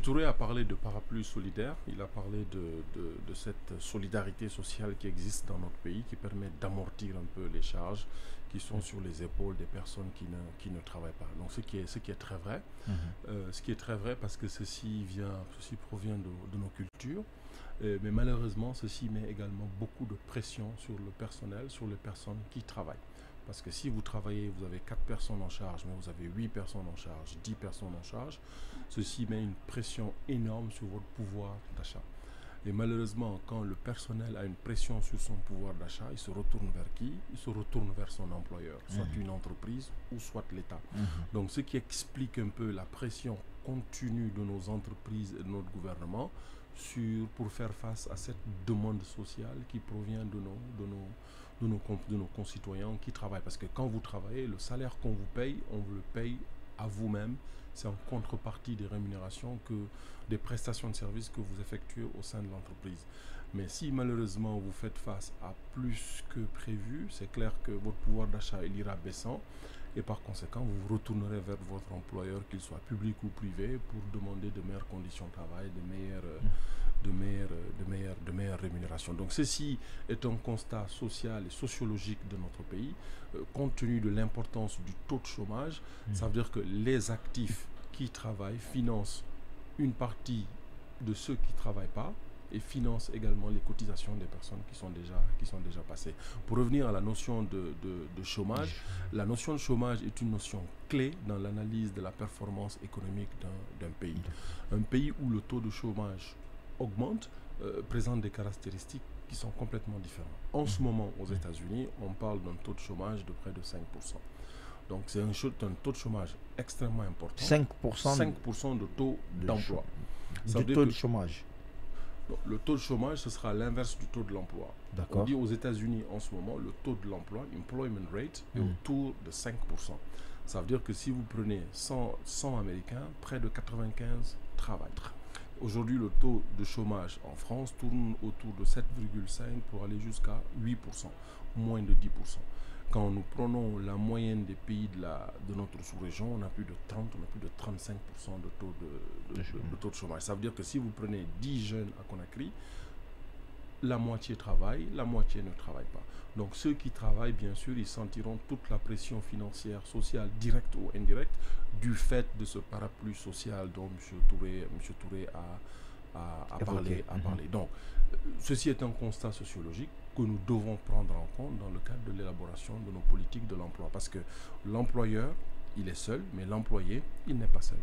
Touré a parlé de parapluie solidaire, il a parlé de cette solidarité sociale qui existe dans notre pays, qui permet d'amortir un peu les charges qui sont sur les épaules des personnes qui ne travaillent pas. Donc ce qui est très vrai, ce qui est très vrai parce que ceci provient de nos cultures, mais malheureusement ceci met également beaucoup de pression sur le personnel, sur les personnes qui travaillent. Parce que si vous travaillez, vous avez 4 personnes en charge, mais vous avez 8 personnes en charge, 10 personnes en charge, ceci met une pression énorme sur votre pouvoir d'achat. Et malheureusement, quand le personnel a une pression sur son pouvoir d'achat, il se retourne vers qui? Il se retourne vers son employeur, soit une entreprise ou soit l'État. Donc ce qui explique un peu la pression continue de nos entreprises et de notre gouvernement pour faire face à cette demande sociale qui provient de nos concitoyens qui travaillent. Parce que quand vous travaillez, le salaire qu'on vous paye, on vous le paye à vous-même. C'est en contrepartie des rémunérations, des prestations de services que vous effectuez au sein de l'entreprise. Mais si malheureusement vous faites face à plus que prévu, c'est clair que votre pouvoir d'achat ira baissant et par conséquent vous vous retournerez vers votre employeur, qu'il soit public ou privé, pour demander de meilleures conditions de travail, de meilleures rémunérations. Donc ceci est un constat social et sociologique de notre pays, compte tenu de l'importance du taux de chômage. Ça veut dire que les actifs qui travaillent financent une partie de ceux qui ne travaillent pas et financent également les cotisations des personnes qui sont déjà passées. Pour revenir à la notion de chômage, la notion de chômage est une notion clé dans l'analyse de la performance économique d'un pays. Un pays où le taux de chômage augmente présente des caractéristiques qui sont complètement différentes. En ce moment, aux États-Unis, on parle d'un taux de chômage de près de 5%. Donc c'est un taux de chômage extrêmement important. 5% de taux d'emploi. Du taux de chômage. Le taux de chômage, ce sera l'inverse du taux de l'emploi. On dit aux États-Unis en ce moment, le taux de l'emploi, employment rate, est autour de 5%. Ça veut dire que si vous prenez 100 Américains, près de 95 travaillent. Aujourd'hui, le taux de chômage en France tourne autour de 7,5 pour aller jusqu'à 8%, moins de 10%. Quand nous prenons la moyenne des pays de notre sous-région, on a plus de 30, on a plus de 35% de taux de chômage. Ça veut dire que si vous prenez 10 jeunes à Conakry, la moitié travaille, la moitié ne travaille pas. Donc ceux qui travaillent, bien sûr, ils sentiront toute la pression financière, sociale, directe ou indirecte, du fait de ce parapluie social dont M. Touré a parlé. Donc, ceci est un constat sociologique que nous devons prendre en compte dans le cadre de l'élaboration de nos politiques de l'emploi. Parce que l'employeur, il est seul, mais l'employé, il n'est pas seul.